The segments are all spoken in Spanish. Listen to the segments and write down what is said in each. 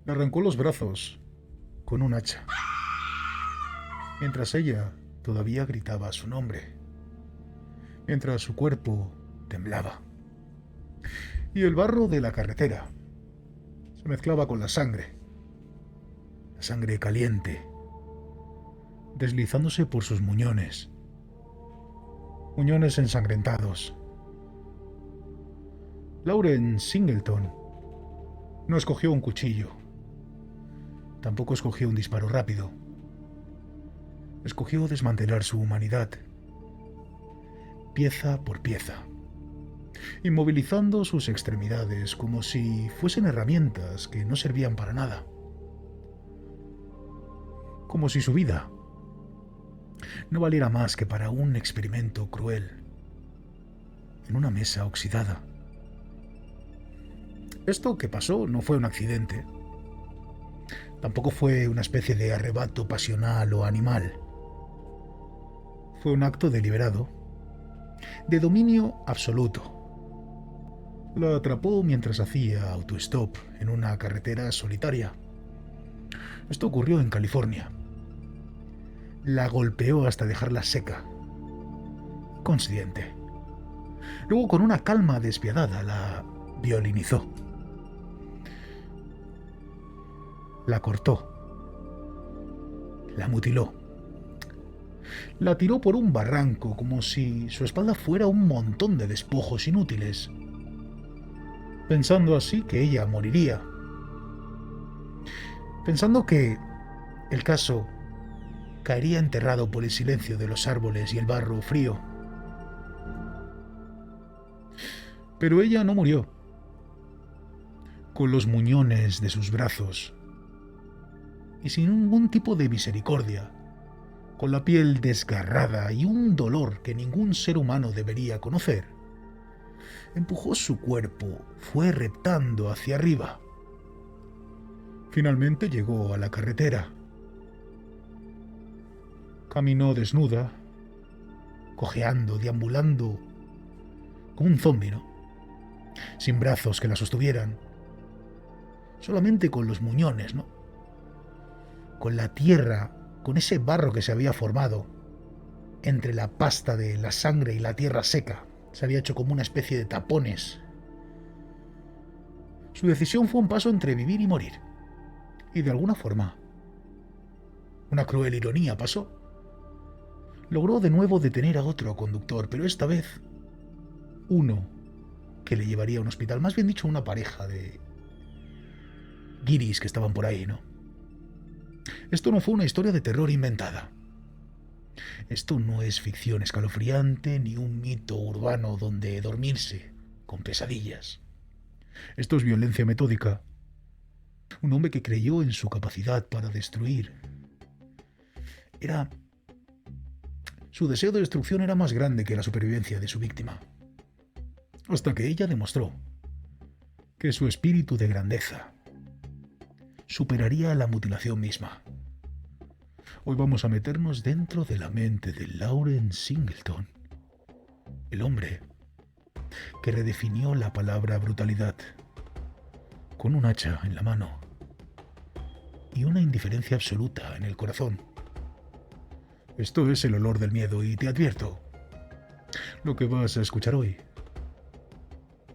Le arrancó los brazos con un hacha, mientras ella todavía gritaba su nombre, mientras su cuerpo temblaba. Y el barro de la carretera se mezclaba con la sangre caliente, deslizándose por sus muñones, muñones ensangrentados. Lauren Singleton no escogió un cuchillo, tampoco escogió un disparo rápido. Escogió desmantelar su humanidad, pieza por pieza, inmovilizando sus extremidades como si fuesen herramientas que no servían para nada. Como si su vida no valiera más que para un experimento cruel en una mesa oxidada. Esto que pasó no fue un accidente. Tampoco fue una especie de arrebato pasional o animal. Fue un acto deliberado, de dominio absoluto. La atrapó mientras hacía autostop en una carretera solitaria. Esto ocurrió en California. La golpeó hasta dejarla seca, consciente. Luego, con una calma despiadada, la violinizó. La cortó. La mutiló. La tiró por un barranco como si su espalda fuera un montón de despojos inútiles, pensando así que ella moriría, pensando que el caso caería enterrado por el silencio de los árboles y el barro frío. Pero ella no murió. Con los muñones de sus brazos y sin ningún tipo de misericordia, con la piel desgarrada y un dolor que ningún ser humano debería conocer, empujó su cuerpo, fue reptando hacia arriba. Finalmente llegó a la carretera. Caminó desnuda, cojeando, deambulando, como un zombi, ¿no? Sin brazos que la sostuvieran, solamente con los muñones, ¿no? Con la tierra, con ese barro que se había formado entre la pasta de la sangre y la tierra seca. Se había hecho como una especie de tapones. Su decisión fue un paso entre vivir y morir. Y de alguna forma, una cruel ironía pasó. Logró de nuevo detener a otro conductor, pero esta vez uno que le llevaría a un hospital, más bien dicho una pareja de guiris que estaban por ahí, ¿no? Esto no fue una historia de terror inventada. Esto no es ficción escalofriante ni un mito urbano donde dormirse con pesadillas. Esto es violencia metódica. Un hombre que creyó en su capacidad para destruir. Su deseo de destrucción era más grande que la supervivencia de su víctima. Hasta que ella demostró que su espíritu de grandeza superaría la mutilación misma. Hoy vamos a meternos dentro de la mente de Lauren Singleton, el hombre que redefinió la palabra brutalidad con un hacha en la mano y una indiferencia absoluta en el corazón. Esto es el olor del miedo y te advierto, lo que vas a escuchar hoy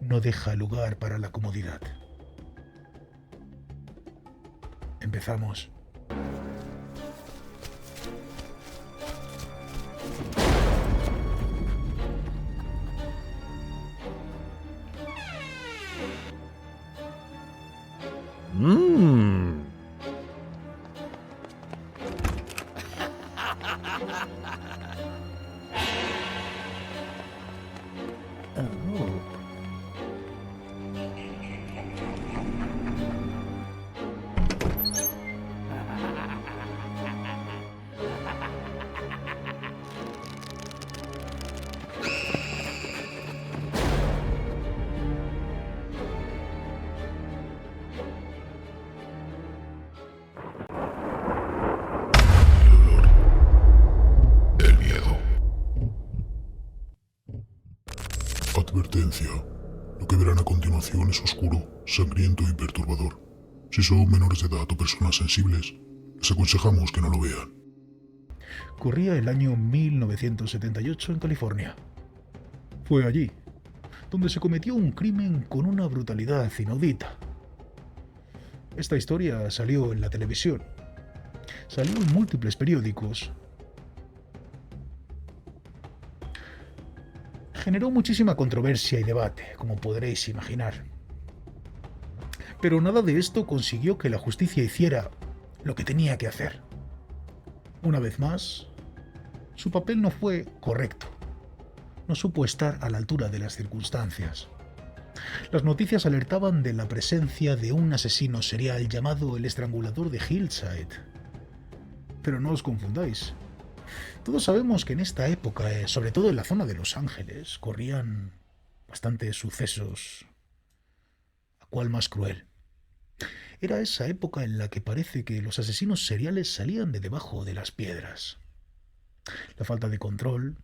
no deja lugar para la comodidad. Empezamos. Mmm. Del miedo. Advertencia. Lo que verán a continuación es oscuro, sangriento y perturbador. Si son menores de edad o personas sensibles, les aconsejamos que no lo vean. Corría el año 1978 en California. Fue allí donde se cometió un crimen con una brutalidad inaudita. Esta historia salió en la televisión, salió en múltiples periódicos. Generó muchísima controversia y debate, como podréis imaginar. Pero nada de esto consiguió que la justicia hiciera lo que tenía que hacer. Una vez más, su papel no fue correcto. No supo estar a la altura de las circunstancias. Las noticias alertaban de la presencia de un asesino serial llamado el estrangulador de Hillside. Pero no os confundáis. Todos sabemos que en esta época, sobre todo en la zona de Los Ángeles, corrían bastantes sucesos, a cual más cruel. Era esa época en la que parece que los asesinos seriales salían de debajo de las piedras. La falta de control,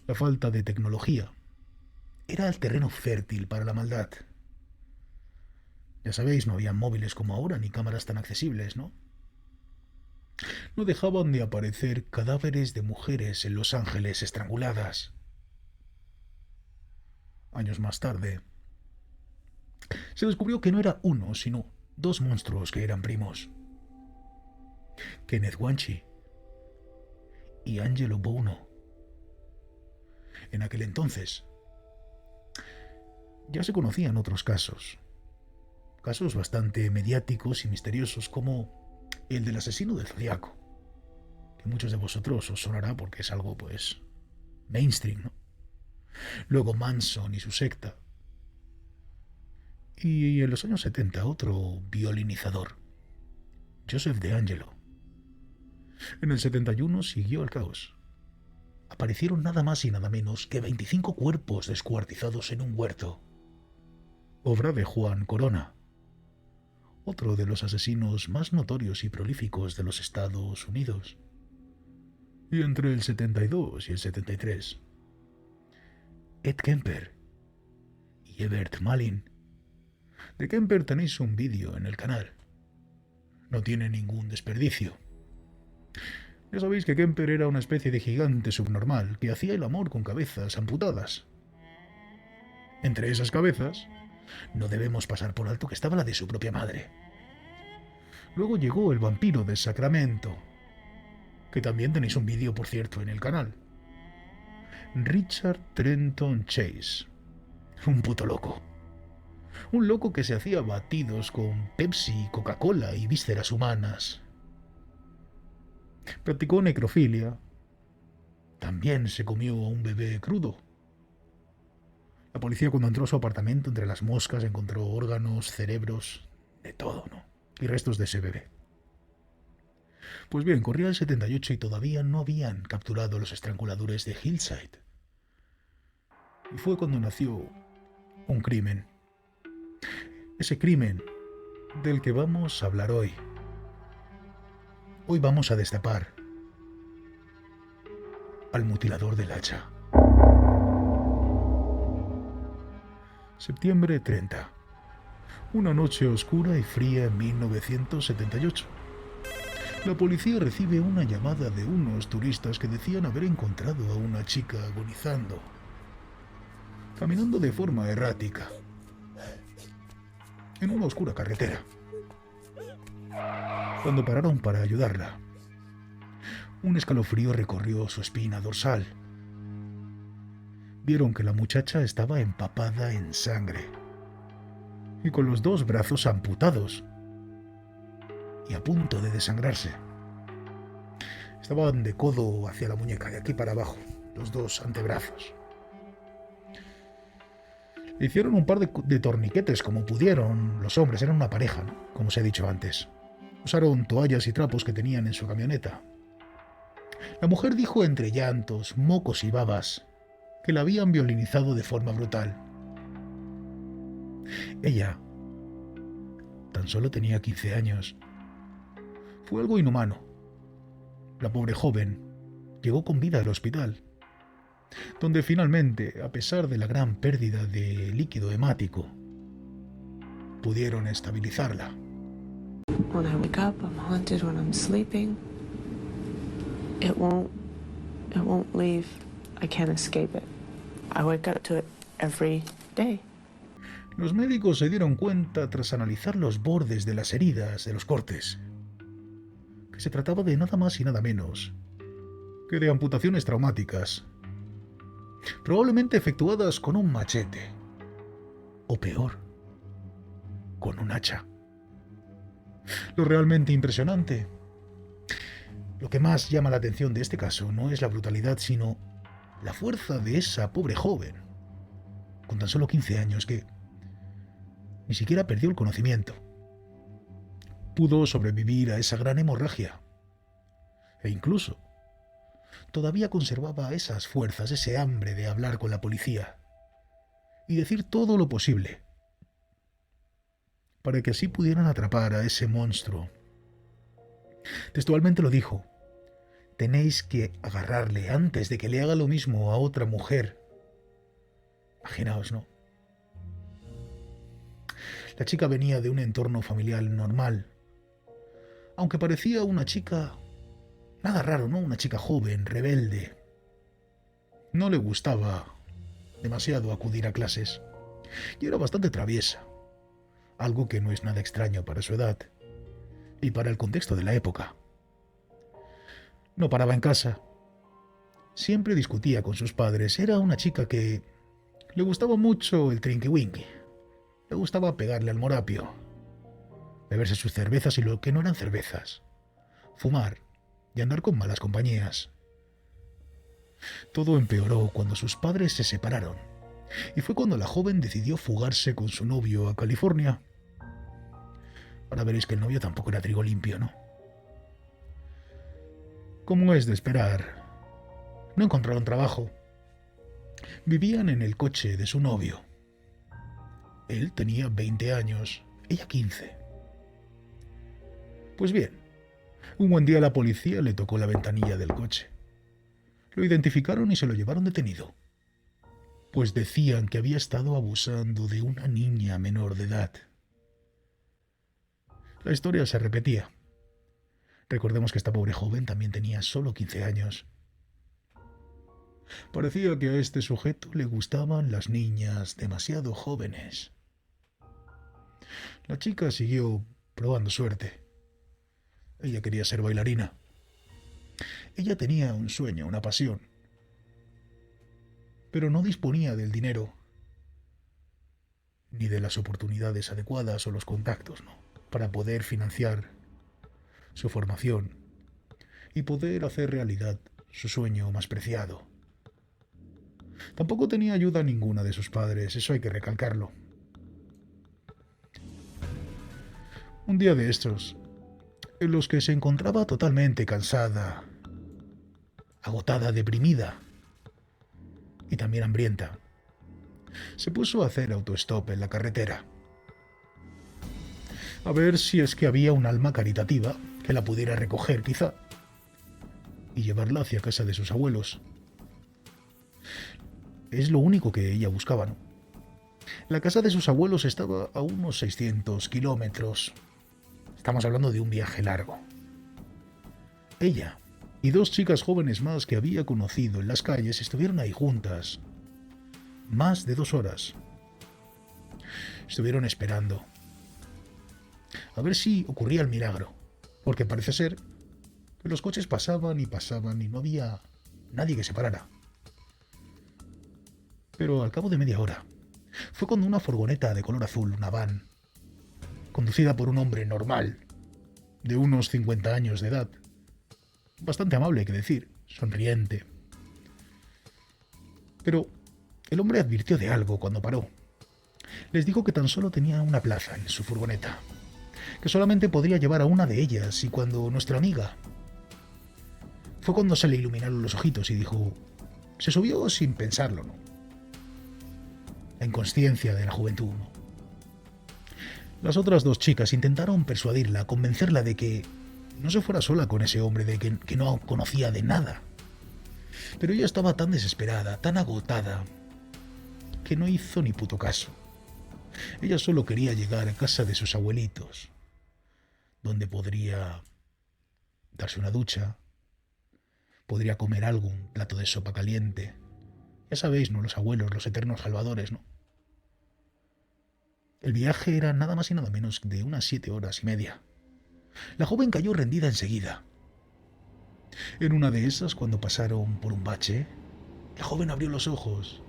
la falta de tecnología, era el terreno fértil para la maldad. Ya sabéis, no había móviles como ahora, ni cámaras tan accesibles, ¿no? No dejaban de aparecer cadáveres de mujeres en Los Ángeles estranguladas. Años más tarde, se descubrió que no era uno, sino dos monstruos que eran primos. Kenneth Wanchi y Angelo Buono. En aquel entonces, ya se conocían otros casos bastante mediáticos y misteriosos, como el del asesino del Zodiaco, que muchos de vosotros os sonará porque es algo, pues, mainstream, ¿no? Luego Manson y su secta. Y en los años 70 otro violinizador, Joseph DeAngelo. En el 71 siguió el caos. Aparecieron nada más y nada menos que 25 cuerpos descuartizados en un huerto. Obra de Juan Corona, otro de los asesinos más notorios y prolíficos de los Estados Unidos. Y entre el 72 y el 73, Ed Kemper y Everett Malin. De Kemper tenéis un vídeo en el canal. No tiene ningún desperdicio. Ya sabéis que Kemper era una especie de gigante subnormal que hacía el amor con cabezas amputadas. Entre esas cabezas, no debemos pasar por alto que estaba la de su propia madre. Luego llegó el vampiro de Sacramento, que también tenéis un vídeo, por cierto, en el canal. Richard Trenton Chase. Un puto loco. Un loco que se hacía batidos con Pepsi, Coca-Cola y vísceras humanas. Practicó necrofilia. También se comió a un bebé crudo. La policía, cuando entró a su apartamento, entre las moscas encontró órganos, cerebros, de todo, ¿no? Y restos de ese bebé. Pues bien, corría el 78 y todavía no habían capturado a los estranguladores de Hillside. Y fue cuando nació un crimen. Ese crimen del que vamos a hablar hoy. Hoy vamos a destapar al mutilador del hacha. Septiembre 30. Una noche oscura y fría en 1978. La policía recibe una llamada de unos turistas que decían haber encontrado a una chica agonizando, caminando de forma errática, en una oscura carretera. Cuando pararon para ayudarla, un escalofrío recorrió su espina dorsal. Vieron que la muchacha estaba empapada en sangre y con los dos brazos amputados y a punto de desangrarse. Estaban de codo hacia la muñeca, de aquí para abajo, los dos antebrazos. Le hicieron un par de torniquetes como pudieron. Los hombres eran una pareja, ¿no? Como os he dicho antes. Usaron toallas y trapos que tenían en su camioneta. La mujer dijo entre llantos, mocos y babas que la habían violinizado de forma brutal. Ella tan solo tenía 15 años. Fue algo inhumano. La pobre joven llegó con vida al hospital, donde finalmente, a pesar de la gran pérdida de líquido hemático, pudieron estabilizarla. When I wake up, I'm haunted when I'm sleeping. It won't leave. I can't escape it. I wake up to it every day. Los médicos se dieron cuenta tras analizar los bordes de las heridas de los cortes, que se trataba de nada más y nada menos que de amputaciones traumáticas, probablemente efectuadas con un machete, o peor, con un hacha. Lo realmente impresionante, lo que más llama la atención de este caso no es la brutalidad, sino la fuerza de esa pobre joven, con tan solo 15 años, que ni siquiera perdió el conocimiento. Pudo sobrevivir a esa gran hemorragia. E incluso todavía conservaba esas fuerzas, ese hambre de hablar con la policía y decir todo lo posible para que así pudieran atrapar a ese monstruo. Textualmente lo dijo: tenéis que agarrarle antes de que le haga lo mismo a otra mujer. Imaginaos, ¿no? La chica venía de un entorno familiar normal, aunque parecía una chica nada raro, ¿no? Una chica joven, rebelde. No le gustaba demasiado acudir a clases y era bastante traviesa, algo que no es nada extraño para su edad y para el contexto de la época. No paraba en casa, siempre discutía con sus padres. Era una chica que le gustaba mucho el trinky-winky. Le gustaba pegarle al morapio, beberse sus cervezas y lo que no eran cervezas, fumar y andar con malas compañías. Todo empeoró cuando sus padres se separaron, y fue cuando la joven decidió fugarse con su novio a California. Ahora veréis que el novio tampoco era trigo limpio, ¿no? Como es de esperar, no encontraron trabajo. Vivían en el coche de su novio. Él tenía 20 años, ella 15. Pues bien, un buen día la policía le tocó la ventanilla del coche. Lo identificaron y se lo llevaron detenido, pues decían que había estado abusando de una niña menor de edad. La historia se repetía. Recordemos que esta pobre joven también tenía solo 15 años. Parecía que a este sujeto le gustaban las niñas demasiado jóvenes. La chica siguió probando suerte. Ella quería ser bailarina. Ella tenía un sueño, una pasión, pero no disponía del dinero, ni de las oportunidades adecuadas o los contactos, ¿no?, para poder financiar su formación y poder hacer realidad su sueño más preciado. Tampoco tenía ayuda ninguna de sus padres, eso hay que recalcarlo. Un día de estos, en los que se encontraba totalmente cansada, agotada, deprimida y también hambrienta, se puso a hacer autostop en la carretera, a ver si es que había un alma caritativa que la pudiera recoger, quizá, y llevarla hacia casa de sus abuelos. Es lo único que ella buscaba, ¿no? La casa de sus abuelos estaba a unos 600 kilómetros. Estamos hablando de un viaje largo. Ella y dos chicas jóvenes más que había conocido en las calles estuvieron ahí juntas más de 2 horas. Estuvieron esperando a ver si ocurría el milagro, porque parece ser que los coches pasaban y no había nadie que se parara. Pero al cabo de media hora fue cuando una furgoneta de color azul, una van, conducida por un hombre normal, de unos 50 años de edad, bastante amable hay que decir, sonriente. Pero el hombre advirtió de algo cuando paró. Les dijo que tan solo tenía una plaza en su furgoneta, que solamente podría llevar a una de ellas, y cuando nuestra amiga... Fue cuando se le iluminaron los ojitos y dijo... Se subió sin pensarlo, ¿no? La inconsciencia de la juventud, ¿no? Las otras dos chicas intentaron persuadirla, convencerla de que no se fuera sola con ese hombre, de que no conocía de nada. Pero ella estaba tan desesperada, tan agotada, que no hizo ni puto caso. Ella solo quería llegar a casa de sus abuelitos, donde podría darse una ducha, podría comer algo, un plato de sopa caliente. Ya sabéis, ¿no? Los abuelos, los eternos salvadores, ¿no? El viaje era nada más y nada menos de unas 7 horas y media. La joven cayó rendida enseguida. En una de esas, cuando pasaron por un bache, el joven abrió los ojos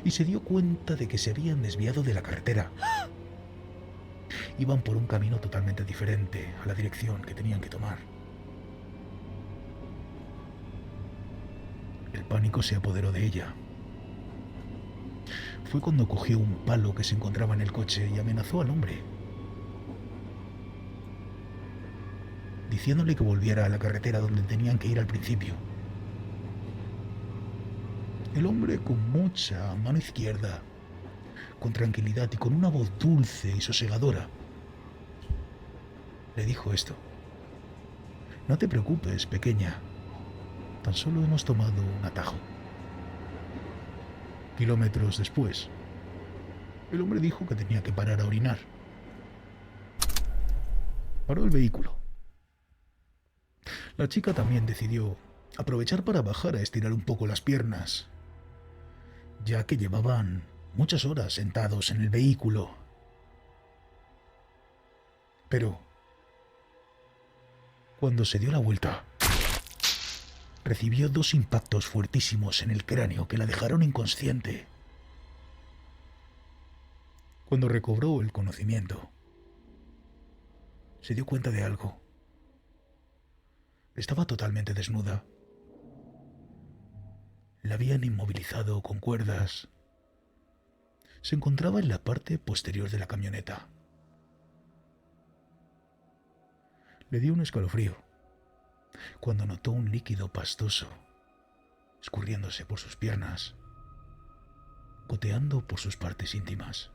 y se dio cuenta de que se habían desviado de la carretera. Iban por un camino totalmente diferente a la dirección que tenían que tomar. El pánico se apoderó de ella. Fue cuando cogió un palo que se encontraba en el coche y amenazó al hombre, diciéndole que volviera a la carretera donde tenían que ir al principio. El hombre, con mucha mano izquierda, con tranquilidad y con una voz dulce y sosegadora, le dijo esto: «No te preocupes, pequeña, tan solo hemos tomado un atajo». Kilómetros después, el hombre dijo que tenía que parar a orinar. Paró el vehículo. La chica también decidió aprovechar para bajar a estirar un poco las piernas, ya que llevaban muchas horas sentados en el vehículo. Pero, cuando se dio la vuelta, recibió 2 impactos fuertísimos en el cráneo que la dejaron inconsciente. Cuando recobró el conocimiento, se dio cuenta de algo. Estaba totalmente desnuda. La habían inmovilizado con cuerdas. Se encontraba en la parte posterior de la camioneta. Le dio un escalofrío cuando notó un líquido pastoso escurriéndose por sus piernas, goteando por sus partes íntimas.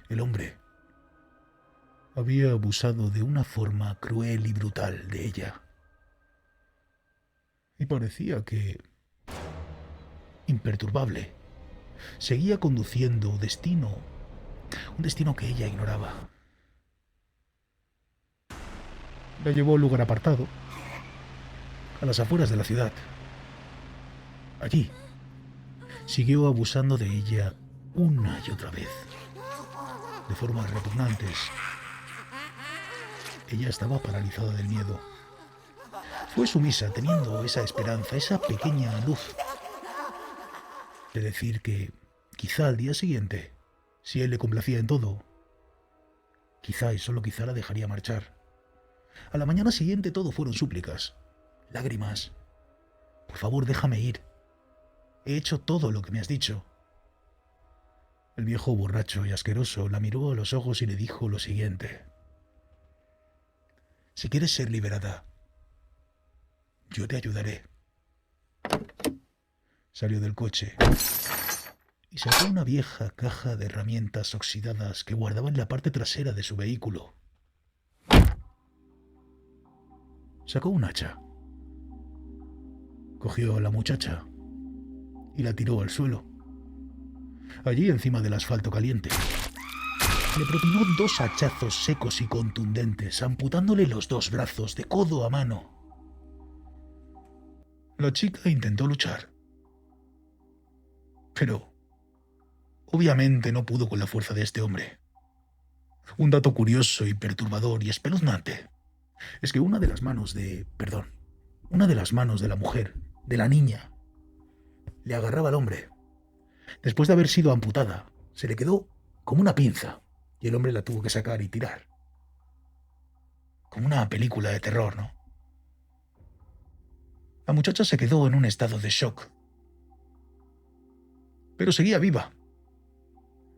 El hombre había abusado de una forma cruel y brutal de ella. Y parecía que, imperturbable, seguía conduciendo un destino que ella ignoraba. La llevó a un lugar apartado, a las afueras de la ciudad. Allí, siguió abusando de ella una y otra vez, de formas repugnantes. Ella estaba paralizada del miedo. Fue sumisa, teniendo esa esperanza, esa pequeña luz, de decir que quizá al día siguiente, si él le complacía en todo, quizá y solo quizá la dejaría marchar. A la mañana siguiente todo fueron súplicas, lágrimas. «Por favor, déjame ir. He hecho todo lo que me has dicho». El viejo borracho y asqueroso la miró a los ojos y le dijo lo siguiente: «Si quieres ser liberada, yo te ayudaré». Salió del coche y sacó una vieja caja de herramientas oxidadas que guardaba en la parte trasera de su vehículo. Sacó un hacha, cogió a la muchacha y la tiró al suelo. Allí, encima del asfalto caliente, le propinó 2 hachazos secos y contundentes, amputándole los 2 brazos de codo a mano. La chica intentó luchar, pero obviamente no pudo con la fuerza de este hombre. Un dato curioso y perturbador y espeluznante es que una de las manos de la mujer, de la niña, le agarraba al hombre. Después de haber sido amputada, se le quedó como una pinza y el hombre la tuvo que sacar y tirar. Como una película de terror, ¿no? La muchacha se quedó en un estado de shock, pero seguía viva.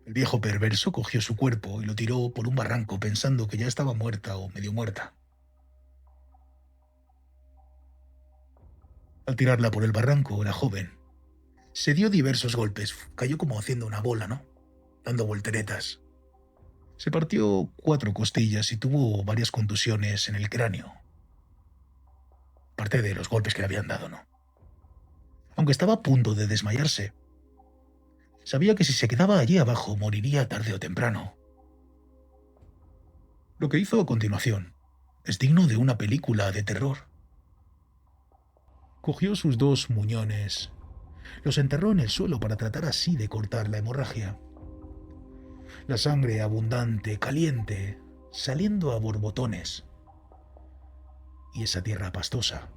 El viejo perverso cogió su cuerpo y lo tiró por un barranco pensando que ya estaba muerta o medio muerta. Al tirarla por el barranco, la joven se dio diversos golpes, cayó como haciendo una bola, ¿no? Dando volteretas. Se partió 4 costillas y tuvo varias contusiones en el cráneo, aparte de los golpes que le habían dado, ¿no? aunque estaba a punto de desmayarse. Sabía que si se quedaba allí abajo moriría tarde o temprano. Lo que hizo a continuación es digno de una película de terror. Cogió sus 2 muñones, los enterró en el suelo para tratar así de cortar la hemorragia. La sangre abundante, caliente, saliendo a borbotones. Y esa tierra pastosa.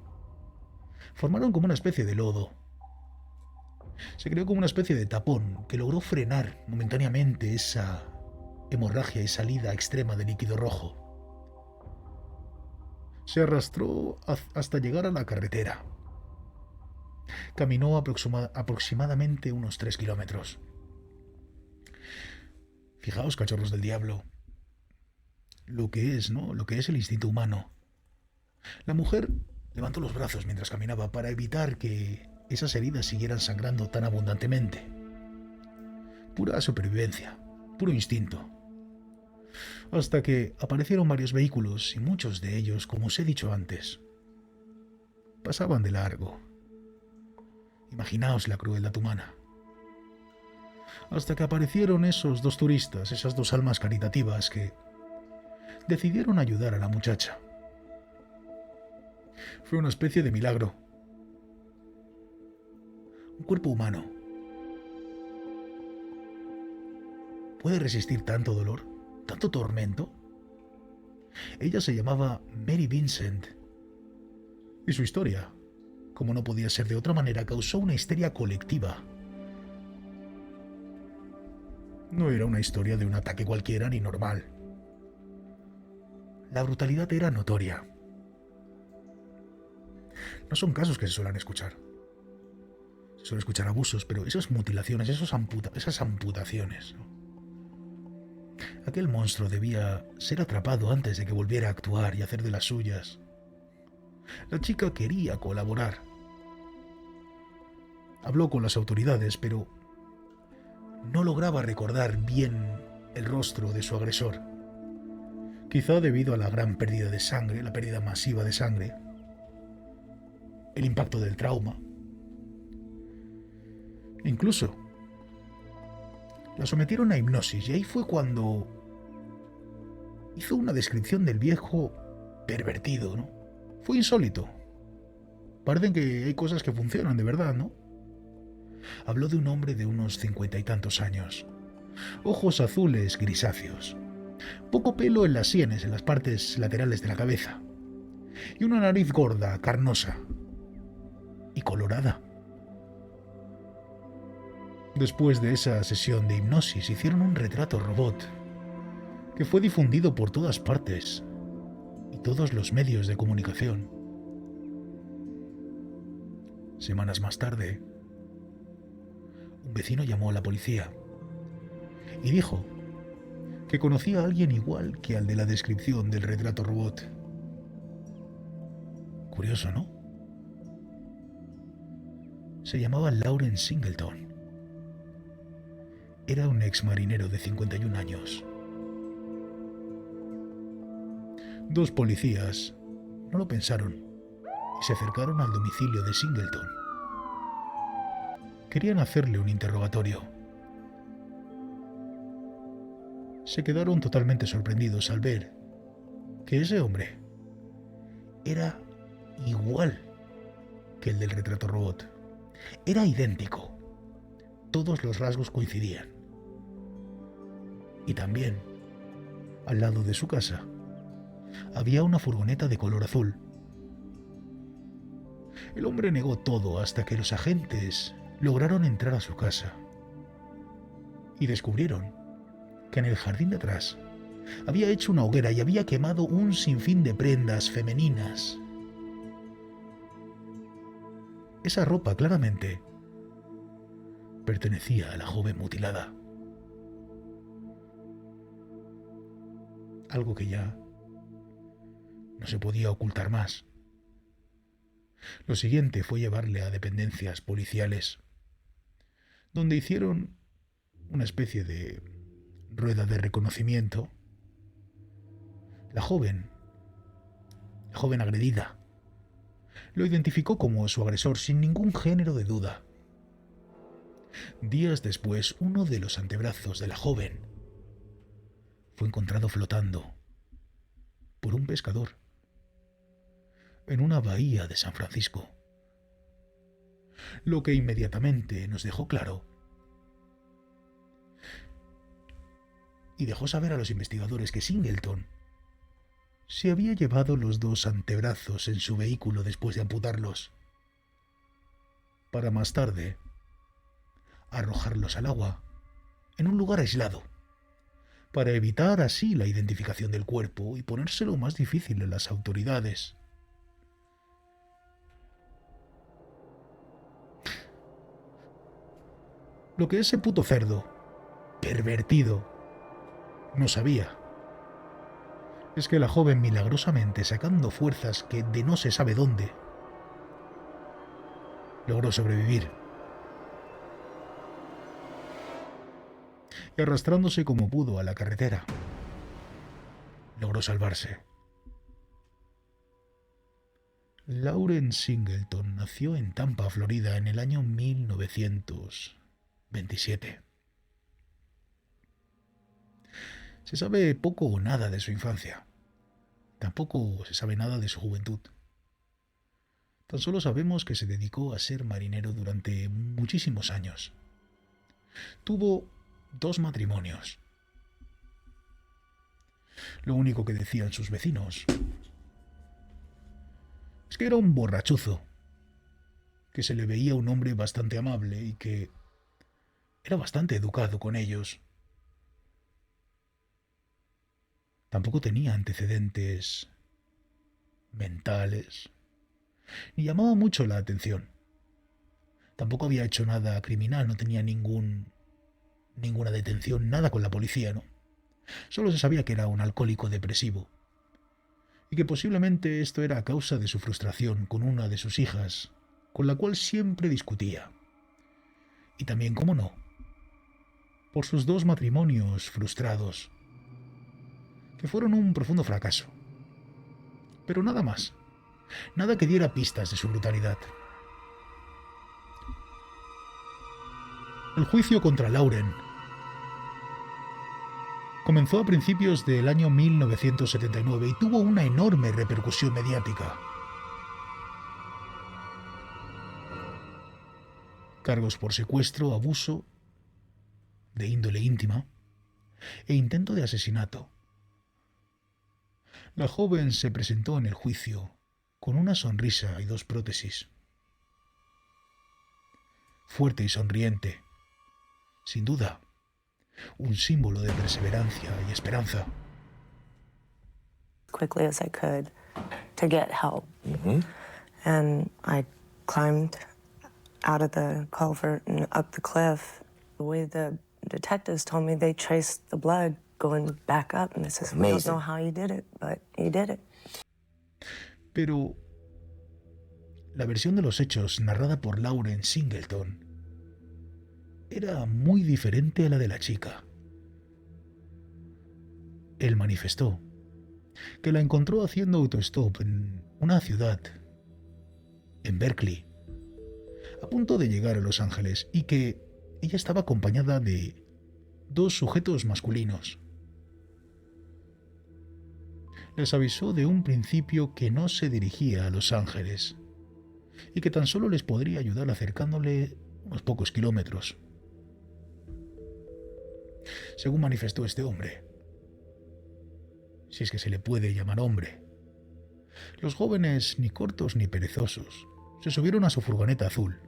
Formaron como una especie de lodo. Se creó como una especie de tapón que logró frenar momentáneamente esa hemorragia y salida extrema de líquido rojo. Se arrastró hasta llegar a la carretera. Caminó aproximadamente unos 3 kilómetros. Fijaos, cachorros del diablo, lo que es, ¿no? Lo que es el instinto humano. La mujer levantó los brazos mientras caminaba para evitar que esas heridas siguieran sangrando tan abundantemente. Pura supervivencia, puro instinto. Hasta que aparecieron varios vehículos y muchos de ellos, como os he dicho antes, pasaban de largo. Imaginaos la crueldad humana. Hasta que aparecieron esos 2 turistas, esas 2 almas caritativas que decidieron ayudar a la muchacha. Fue una especie de milagro. Un cuerpo humano puede resistir tanto dolor, tanto tormento. Ella se llamaba Mary Vincent y su historia, como no podía ser de otra manera, causó una histeria colectiva. No era una historia de un ataque cualquiera ni normal. La brutalidad era notoria. No son casos que se suelen escuchar. Se suelen escuchar abusos, pero esas mutilaciones, esas amputaciones. Aquel monstruo debía ser atrapado antes de que volviera a actuar y hacer de las suyas. La chica quería colaborar. Habló con las autoridades, pero no lograba recordar bien el rostro de su agresor. Quizá debido a la gran pérdida de sangre, la pérdida masiva de sangre, el impacto del trauma. Incluso la sometieron a hipnosis y ahí fue cuando hizo una descripción del viejo pervertido, ¿no? Fue insólito. Parecen que hay cosas que funcionan de verdad, ¿no? Habló de un hombre de unos 50 y tantos años, ojos azules grisáceos, poco pelo en las sienes, en las partes laterales de la cabeza, y una nariz gorda, carnosa y colorada. Después de esa sesión de hipnosis hicieron un retrato robot que fue difundido por todas partes y todos los medios de comunicación. Semanas más tarde, un vecino llamó a la policía y dijo que conocía a alguien igual que al de la descripción del retrato robot. Curioso, ¿no? Se llamaba Lawrence Singleton. Era un ex marinero de 51 años. 2 policías no lo pensaron y se acercaron al domicilio de Singleton. Querían hacerle un interrogatorio. Se quedaron totalmente sorprendidos al ver que ese hombre era igual que el del retrato robot. Era idéntico. Todos los rasgos coincidían. Y también, al lado de su casa, había una furgoneta de color azul. El hombre negó todo hasta que los agentes lograron entrar a su casa y descubrieron que en el jardín de atrás había hecho una hoguera y había quemado un sinfín de prendas femeninas. Esa ropa claramente pertenecía a la joven mutilada. Algo que ya no se podía ocultar más. Lo siguiente fue llevarle a dependencias policiales, donde hicieron una especie de rueda de reconocimiento. La joven agredida, Lo identificó como su agresor sin ningún género de duda. Días después, uno de los antebrazos de la joven fue encontrado flotando por un pescador en una bahía de San Francisco, lo que inmediatamente nos dejó claro y dejó saber a los investigadores que Singleton se había llevado los dos antebrazos en su vehículo después de amputarlos, para más tarde arrojarlos al agua en un lugar aislado, para evitar así la identificación del cuerpo y ponérselo más difícil a las autoridades. Lo que ese puto cerdo, pervertido, no sabía es que la joven, milagrosamente sacando fuerzas que de no se sabe dónde, logró sobrevivir. Y arrastrándose como pudo a la carretera, logró salvarse. Lauren Singleton nació en Tampa, Florida, en el año 1927. Se sabe poco o nada de su infancia. Tampoco se sabe nada de su juventud. Tan solo sabemos que se dedicó a ser marinero durante muchísimos años. Tuvo 2 matrimonios. Lo único que decían sus vecinos es que era un borrachuzo, que se le veía un hombre bastante amable y que era bastante educado con ellos. Tampoco tenía antecedentes mentales, ni llamaba mucho la atención. Tampoco había hecho nada criminal, no tenía ninguna detención, nada con la policía, ¿no? Solo se sabía que era un alcohólico depresivo y que posiblemente esto era a causa de su frustración con una de sus hijas, con la cual siempre discutía. Y también, cómo no, por sus 2 matrimonios frustrados, que fueron un profundo fracaso. Pero nada más, nada que diera pistas de su brutalidad. El juicio contra Lauren comenzó a principios del año 1979 y tuvo una enorme repercusión mediática. Cargos por secuestro, abuso de índole íntima e intento de asesinato. La joven se presentó en el juicio con una sonrisa y 2 prótesis. Fuerte y sonriente, sin duda, un símbolo de perseverancia y esperanza. Quickly as I could to get help. And I climbed out of the culvert and up the cliff. The way the detectives told me, they traced the blood going back up, and they said, we don't know how you did it, but you did it. Pero la versión de los hechos narrada por Lauren Singleton era muy diferente a la de la chica. Él manifestó que la encontró haciendo autostop en una ciudad, en Berkeley, a punto de llegar a Los Ángeles, y que ella estaba acompañada de 2 sujetos masculinos. Les avisó de un principio que no se dirigía a Los Ángeles y que tan solo les podría ayudar acercándole unos pocos kilómetros. Según manifestó este hombre, si es que se le puede llamar hombre, los jóvenes, ni cortos ni perezosos, se subieron a su furgoneta azul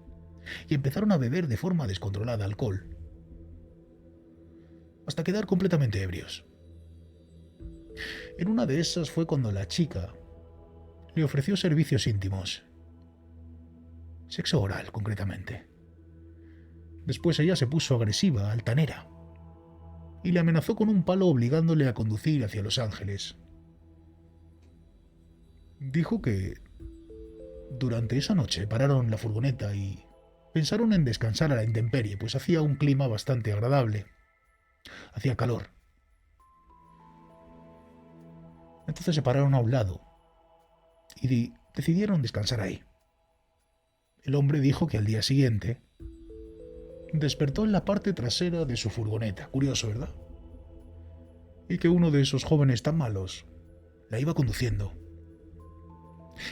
y empezaron a beber de forma descontrolada alcohol, hasta quedar completamente ebrios. En una de esas fue cuando la chica le ofreció servicios íntimos, sexo oral concretamente. Después ella se puso agresiva, altanera, y le amenazó con un palo obligándole a conducir hacia Los Ángeles. Dijo que durante esa noche pararon la furgoneta y pensaron en descansar a la intemperie, pues hacía un clima bastante agradable. Hacía calor. Entonces se pararon a un lado y decidieron descansar ahí. El hombre dijo que al día siguiente despertó en la parte trasera de su furgoneta. Curioso, ¿verdad? Y que uno de esos jóvenes tan malos la iba conduciendo.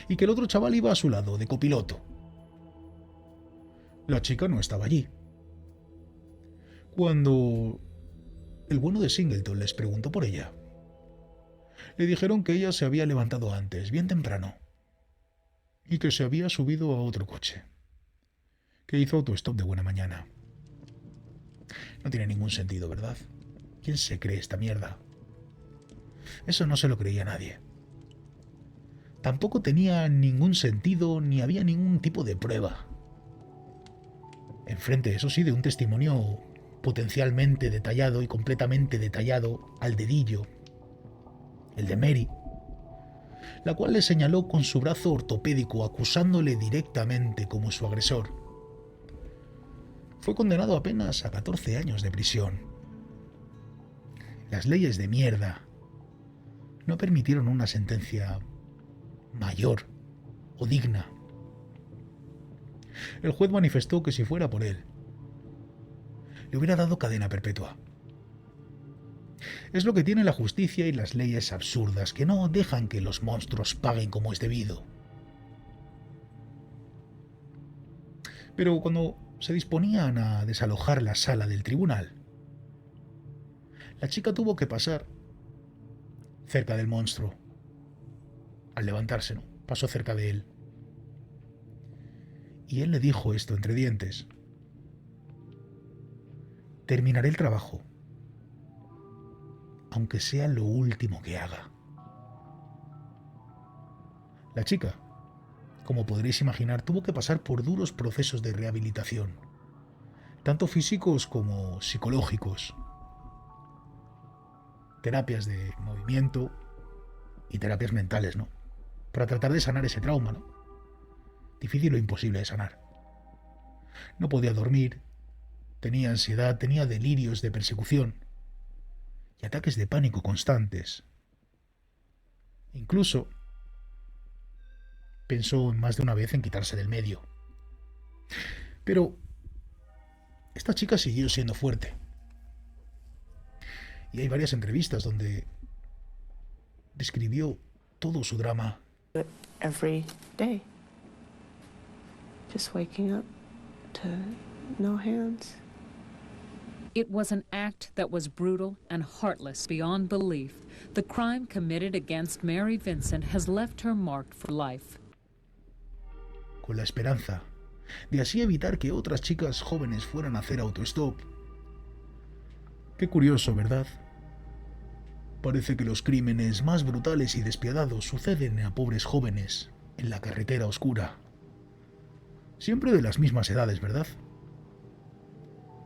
Y que el otro chaval iba a su lado, de copiloto. La chica no estaba allí. Cuando el bueno de Singleton les preguntó por ella, le dijeron que ella se había levantado antes, bien temprano, y que se había subido a otro coche, que hizo autostop de buena mañana. No tiene ningún sentido, ¿verdad? ¿Quién se cree esta mierda? Eso no se lo creía nadie. Tampoco tenía ningún sentido ni había ningún tipo de prueba. Enfrente, eso sí, de un testimonio potencialmente detallado y completamente detallado al dedillo, el de Mary, la cual le señaló con su brazo ortopédico acusándole directamente como su agresor. Fue condenado apenas a 14 años de prisión. Las leyes de mierda no permitieron una sentencia mayor o digna. El juez manifestó que si fuera por él, le hubiera dado cadena perpetua. Es lo que tiene la justicia y las leyes absurdas, que no dejan que los monstruos paguen como es debido. Pero cuando se disponían a desalojar la sala del tribunal, la chica tuvo que pasar cerca del monstruo. Al levantarse, ¿no? Pasó cerca de él. Y él le dijo esto entre dientes: terminaré el trabajo, aunque sea lo último que haga. La chica, como podréis imaginar, tuvo que pasar por duros procesos de rehabilitación, tanto físicos como psicológicos, terapias de movimiento y terapias mentales, ¿no? Para tratar de sanar ese trauma, ¿no? Difícil o imposible de sanar. No podía dormir, tenía ansiedad, tenía delirios de persecución y ataques de pánico constantes. Incluso pensó más de una vez en quitarse del medio. Pero esta chica siguió siendo fuerte. Y hay varias entrevistas donde describió todo su drama. Every day. Just waking up to no hands. It was an act that was brutal and heartless beyond belief. The crime committed against Mary Vincent has left her marked for life. Con la esperanza de así evitar que otras chicas jóvenes fueran a hacer autostop. Qué curioso, ¿verdad? Parece que los crímenes más brutales y despiadados suceden a pobres jóvenes en la carretera oscura. Siempre de las mismas edades, ¿verdad?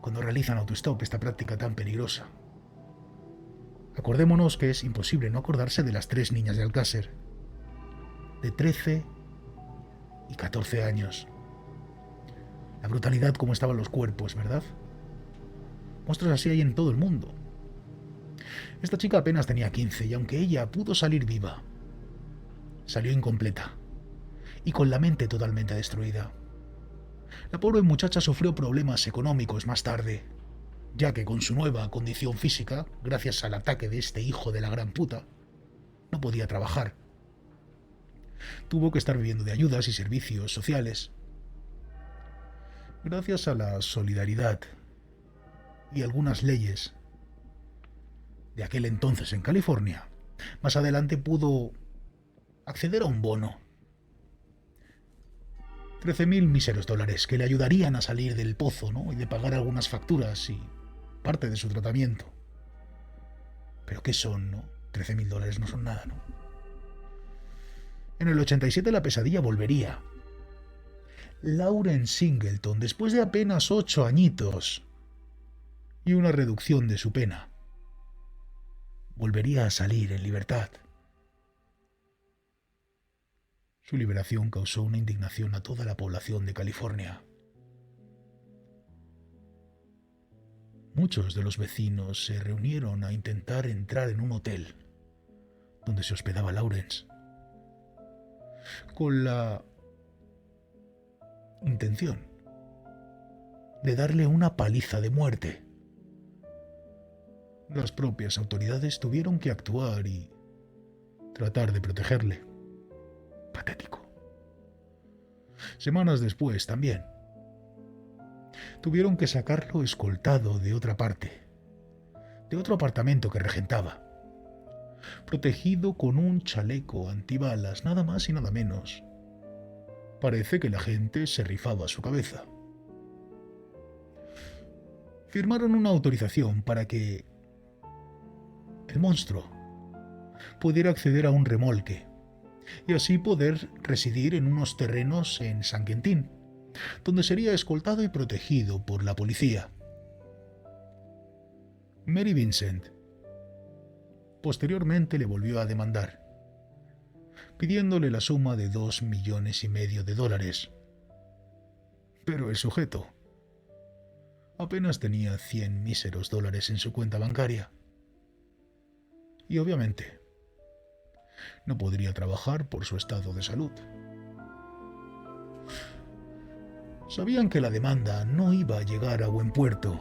Cuando realizan autostop, esta práctica tan peligrosa. Acordémonos que es imposible no acordarse de las 3 niñas de Alcácer, de 13 y 14 años. La brutalidad como estaban los cuerpos, ¿verdad? Monstruos así hay en todo el mundo. Esta chica apenas tenía 15 y aunque ella pudo salir viva, salió incompleta y con la mente totalmente destruida. La pobre muchacha sufrió problemas económicos más tarde, ya que con su nueva condición física, gracias al ataque de este hijo de la gran puta, no podía trabajar. Tuvo que estar viviendo de ayudas y servicios sociales. Gracias a la solidaridad y algunas leyes de aquel entonces en California, más adelante pudo acceder a un bono. 13.000 míseros dólares que le ayudarían a salir del pozo, ¿no? Y de pagar algunas facturas y parte de su tratamiento. Pero ¿qué son, no? 13.000 dólares no son nada, ¿no? En el 87 la pesadilla volvería. Lauren Singleton, después de apenas 8 añitos y una reducción de su pena, volvería a salir en libertad. Su liberación causó una indignación a toda la población de California. Muchos de los vecinos se reunieron a intentar entrar en un hotel donde se hospedaba Lawrence. con la intención de darle una paliza de muerte. Las propias autoridades tuvieron que actuar y tratar de protegerle. Patético. Semanas después también tuvieron que sacarlo escoltado de otra parte, de otro apartamento que regentaba, protegido con un chaleco antibalas, nada más y nada menos. Parece que la gente se rifaba a su cabeza. Firmaron una autorización para que el monstruo pudiera acceder a un remolque y así poder residir en unos terrenos en San Quentin, donde sería escoltado y protegido por la policía. Mary Vincent posteriormente le volvió a demandar, pidiéndole la suma de $2,5 millones. Pero el sujeto apenas tenía 100 míseros dólares en su cuenta bancaria. Y obviamente no podría trabajar por su estado de salud. Sabían que la demanda no iba a llegar a buen puerto.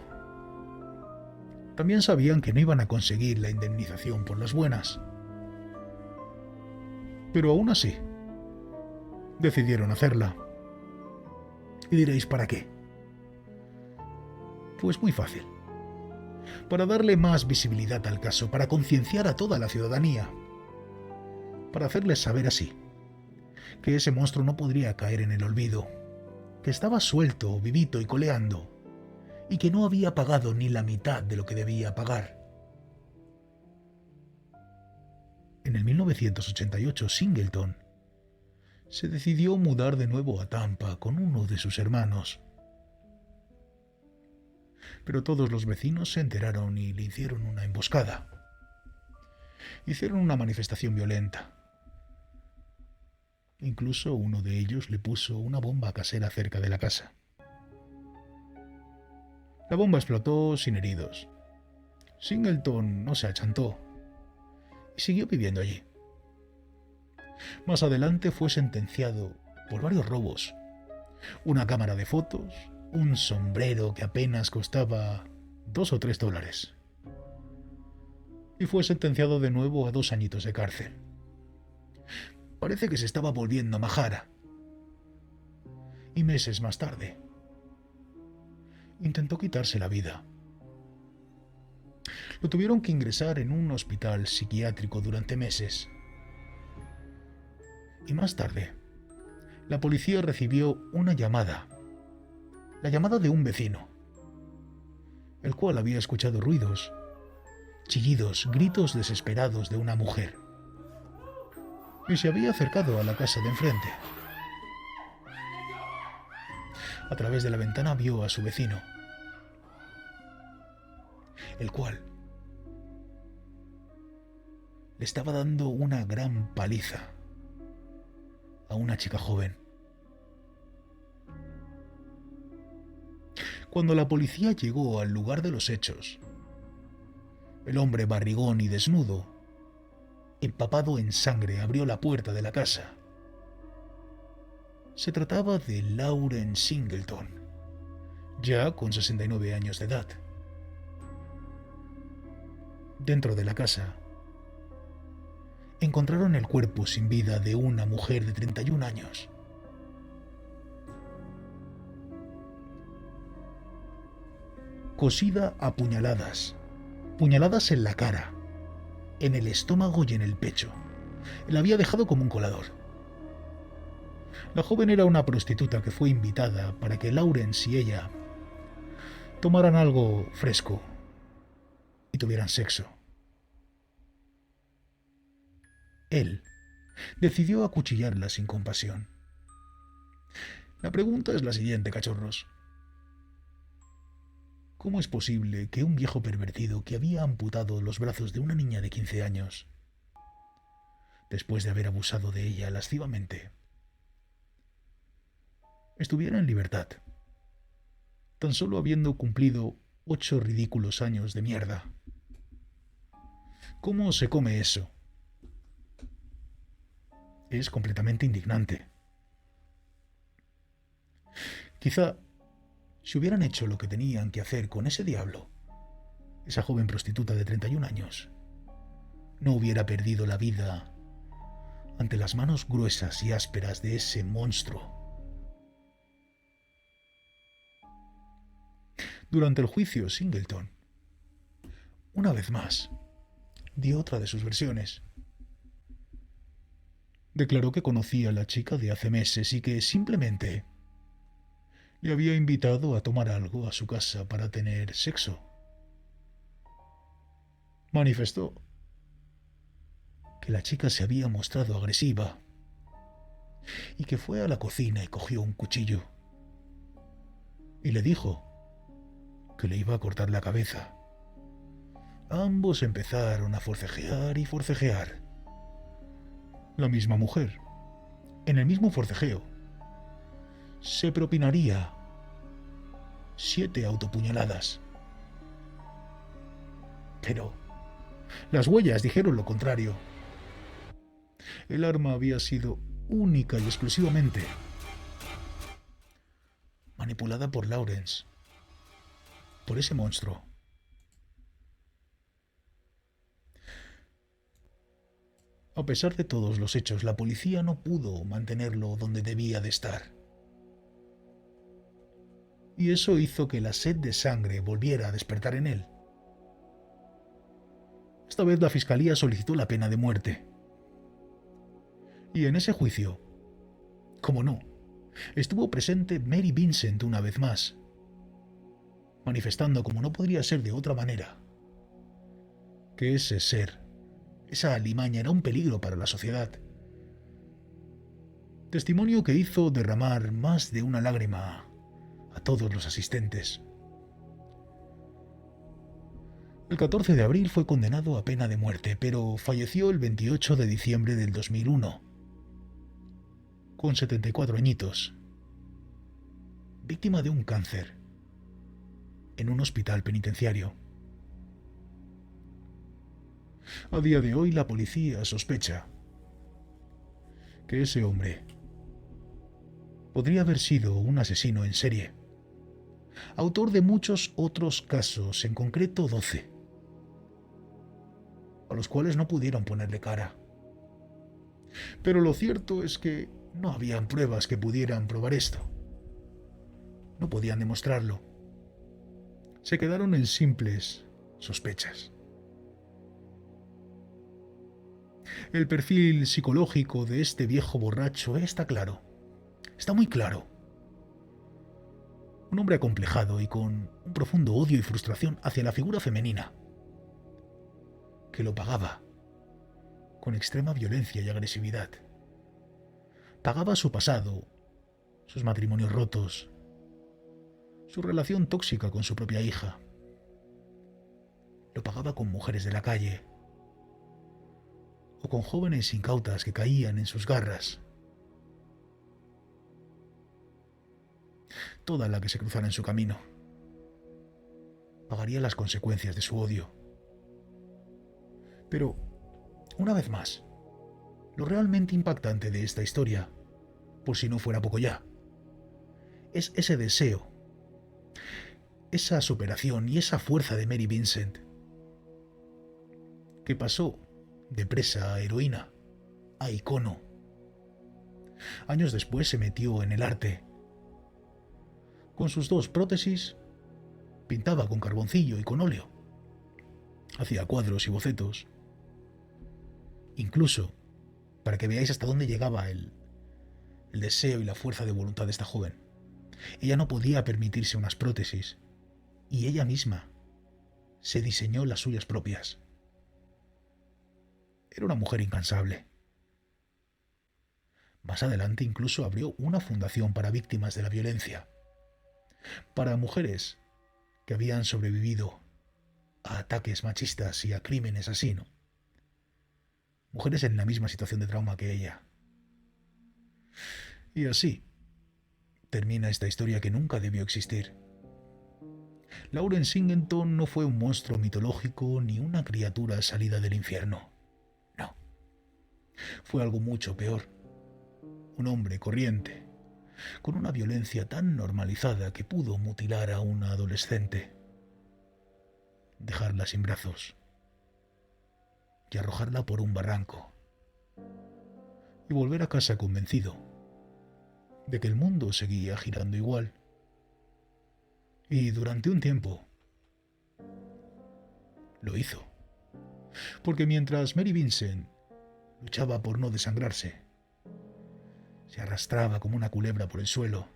También sabían que no iban a conseguir la indemnización por las buenas. Pero aún así, decidieron hacerla. Y diréis, ¿para qué? Pues muy fácil. Para darle más visibilidad al caso, para concienciar a toda la ciudadanía, para hacerles saber así que ese monstruo no podría caer en el olvido, que estaba suelto, vivito y coleando, y que no había pagado ni la mitad de lo que debía pagar. En el 1988, Singleton se decidió mudar de nuevo a Tampa con uno de sus hermanos. Pero todos los vecinos se enteraron y le hicieron una emboscada. Hicieron una manifestación violenta. Incluso uno de ellos le puso una bomba casera cerca de la casa. La bomba explotó sin heridos. Singleton no se achantó y siguió viviendo allí. Más adelante fue sentenciado por varios robos, una cámara de fotos, un sombrero que apenas costaba $2 o $3, y fue sentenciado de nuevo a 2 añitos de cárcel. Parece que se estaba volviendo majara. Y meses más tarde, intentó quitarse la vida. Lo tuvieron que ingresar en un hospital psiquiátrico durante meses. Y más tarde, la policía recibió una llamada. La llamada de un vecino, el cual había escuchado ruidos, chillidos, gritos desesperados de una mujer. Y se había acercado a la casa de enfrente. A través de la ventana vio a su vecino, el cual le estaba dando una gran paliza a una chica joven. Cuando la policía llegó al lugar de los hechos, el hombre barrigón y desnudo, empapado en sangre, abrió la puerta de la casa. Se trataba de Lauren Singleton, ya con 69 años de edad. Dentro de la casa, encontraron el cuerpo sin vida de una mujer de 31 años. Cosida a puñaladas, puñaladas en la cara, en el estómago y en el pecho. La había dejado como un colador. La joven era una prostituta que fue invitada para que Lawrence y ella tomaran algo fresco y tuvieran sexo. Él decidió acuchillarla sin compasión. La pregunta es la siguiente, cachorros. ¿Cómo es posible que un viejo pervertido que había amputado los brazos de una niña de 15 años, después de haber abusado de ella lascivamente, estuviera en libertad, tan solo habiendo cumplido 8 ridículos años de mierda? ¿Cómo se come eso? Es completamente indignante. Quizá, si hubieran hecho lo que tenían que hacer con ese diablo, esa joven prostituta de 31 años no hubiera perdido la vida ante las manos gruesas y ásperas de ese monstruo. Durante el juicio, Singleton, una vez más, dio otra de sus versiones. Declaró que conocía a la chica de hace meses y que simplemente le había invitado a tomar algo a su casa para tener sexo. Manifestó que la chica se había mostrado agresiva y que fue a la cocina y cogió un cuchillo y le dijo que le iba a cortar la cabeza. Ambos empezaron a forcejear y forcejear. La misma mujer, en el mismo forcejeo, se propinaría 7 autopuñaladas. Pero las huellas dijeron lo contrario. El arma había sido única y exclusivamente manipulada por Lawrence, por ese monstruo. A pesar de todos los hechos, la policía no pudo mantenerlo donde debía de estar. Y eso hizo que la sed de sangre volviera a despertar en él. Esta vez la fiscalía solicitó la pena de muerte. Y en ese juicio, como no, estuvo presente Mary Vincent una vez más, manifestando, como no podría ser de otra manera, que ese ser, esa alimaña, era un peligro para la sociedad. Testimonio que hizo derramar más de una lágrima a todos los asistentes. El 14 de abril fue condenado a pena de muerte, pero falleció el 28 de diciembre del 2001, con 74 añitos, víctima de un cáncer, en un hospital penitenciario. A día de hoy la policía sospecha que ese hombre podría haber sido un asesino en serie, autor de muchos otros casos, en concreto 12, a los cuales no pudieron ponerle cara. Pero lo cierto es que no habían pruebas que pudieran probar esto. No podían demostrarlo. Se quedaron en simples sospechas. El perfil psicológico de este viejo borracho está claro. Está muy claro. Un hombre acomplejado y con un profundo odio y frustración hacia la figura femenina, que lo pagaba con extrema violencia y agresividad. Pagaba su pasado, sus matrimonios rotos, su relación tóxica con su propia hija. Lo pagaba con mujeres de la calle o con jóvenes incautas que caían en sus garras. Toda la que se cruzara en su camino pagaría las consecuencias de su odio. Pero, una vez más, lo realmente impactante de esta historia, por si no fuera poco ya, es ese deseo, esa superación y esa fuerza de Mary Vincent, que pasó de presa a heroína, a icono. Años después se metió en el arte. Con sus 2 prótesis, pintaba con carboncillo y con óleo. Hacía cuadros y bocetos. Incluso, para que veáis hasta dónde llegaba el deseo y la fuerza de voluntad de esta joven, ella no podía permitirse unas prótesis, y ella misma se diseñó las suyas propias. Era una mujer incansable. Más adelante incluso abrió una fundación para víctimas de la violencia, para mujeres que habían sobrevivido a ataques machistas y a crímenes así, ¿no? Mujeres en la misma situación de trauma que ella. Y así termina esta historia que nunca debió existir. Lawrence Singleton no fue un monstruo mitológico ni una criatura salida del infierno. No. Fue algo mucho peor. Un hombre corriente, con una violencia tan normalizada que pudo mutilar a una adolescente, dejarla sin brazos y arrojarla por un barranco, y volver a casa convencido de que el mundo seguía girando igual. Y durante un tiempo lo hizo, porque mientras Mary Vincent luchaba por no desangrarse, se arrastraba como una culebra por el suelo,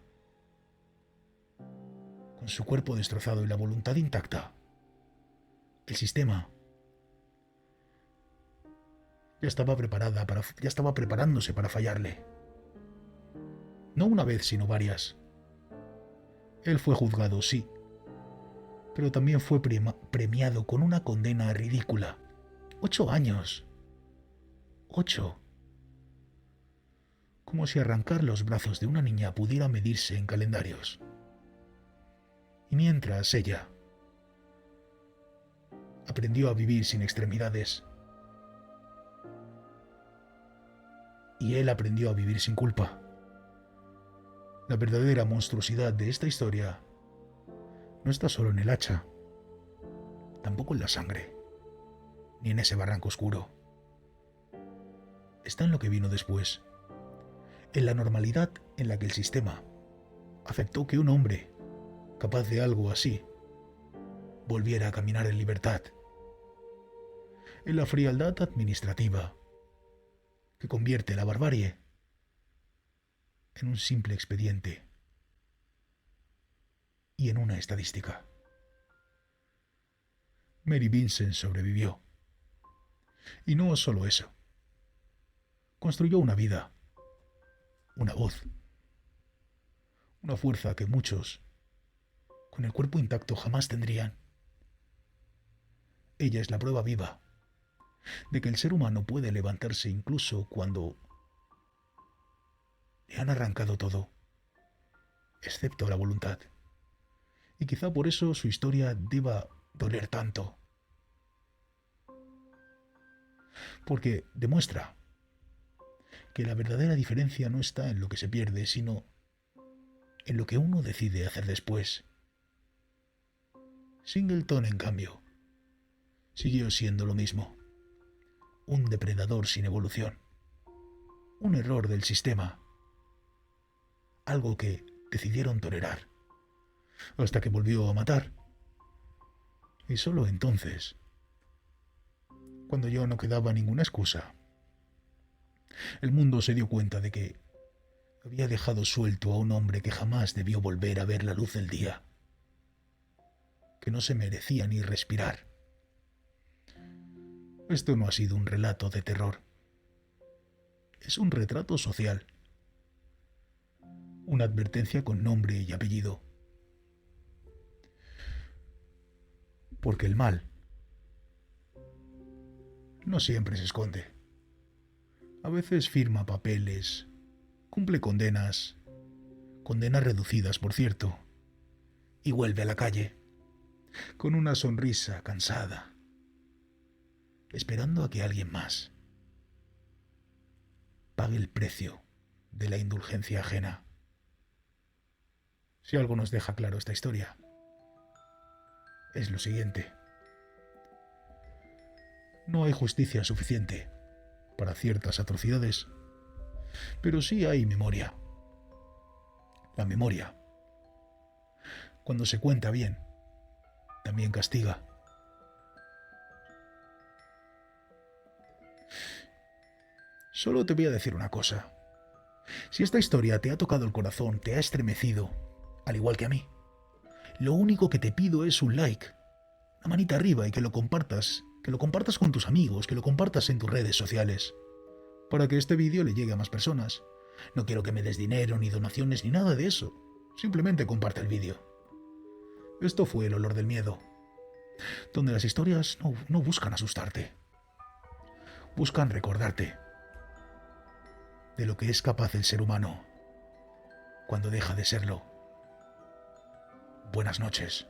con su cuerpo destrozado y la voluntad intacta. El sistema ya estaba preparándose para fallarle. No una vez, sino varias. Él fue juzgado, sí, pero también fue premiado con una condena ridícula. 8 años. 8. Como si arrancar los brazos de una niña pudiera medirse en calendarios. Y mientras ella aprendió a vivir sin extremidades, y él aprendió a vivir sin culpa. La verdadera monstruosidad de esta historia no está solo en el hacha, tampoco en la sangre, ni en ese barranco oscuro. Está en lo que vino después, en la normalidad en la que el sistema aceptó que un hombre capaz de algo así volviera a caminar en libertad, en la frialdad administrativa que convierte la barbarie en un simple expediente y en una estadística. Mary Vincent sobrevivió. Y no solo eso. Construyó una vida, una voz, una fuerza que muchos, con el cuerpo intacto, jamás tendrían. Ella es la prueba viva de que el ser humano puede levantarse incluso cuando le han arrancado todo, excepto la voluntad. Y quizá por eso su historia deba doler tanto. Porque demuestra que la verdadera diferencia no está en lo que se pierde, sino en lo que uno decide hacer después. Singleton, en cambio, siguió siendo lo mismo. Un depredador sin evolución. Un error del sistema. Algo que decidieron tolerar, hasta que volvió a matar. Y solo entonces, cuando ya no quedaba ninguna excusa, el mundo se dio cuenta de que había dejado suelto a un hombre que jamás debió volver a ver la luz del día, que no se merecía ni respirar. Esto no ha sido un relato de terror. Es un retrato social. Una advertencia con nombre y apellido. Porque el mal no siempre se esconde. A veces firma papeles, cumple condenas reducidas, por cierto, y vuelve a la calle, con una sonrisa cansada, esperando a que alguien más pague el precio de la indulgencia ajena. Si algo nos deja claro esta historia, es lo siguiente. No hay justicia suficiente para ciertas atrocidades, pero sí hay memoria. La memoria, cuando se cuenta bien, también castiga. Solo te voy a decir una cosa. Si esta historia te ha tocado el corazón, te ha estremecido, al igual que a mí, lo único que te pido es un like, una manita arriba, y que lo compartas con tus amigos, que lo compartas en tus redes sociales, para que este vídeo le llegue a más personas. No quiero que me des dinero, ni donaciones, ni nada de eso. Simplemente comparte el vídeo. Esto fue El olor del miedo, donde las historias no buscan asustarte, buscan recordarte de lo que es capaz el ser humano cuando deja de serlo. Buenas noches.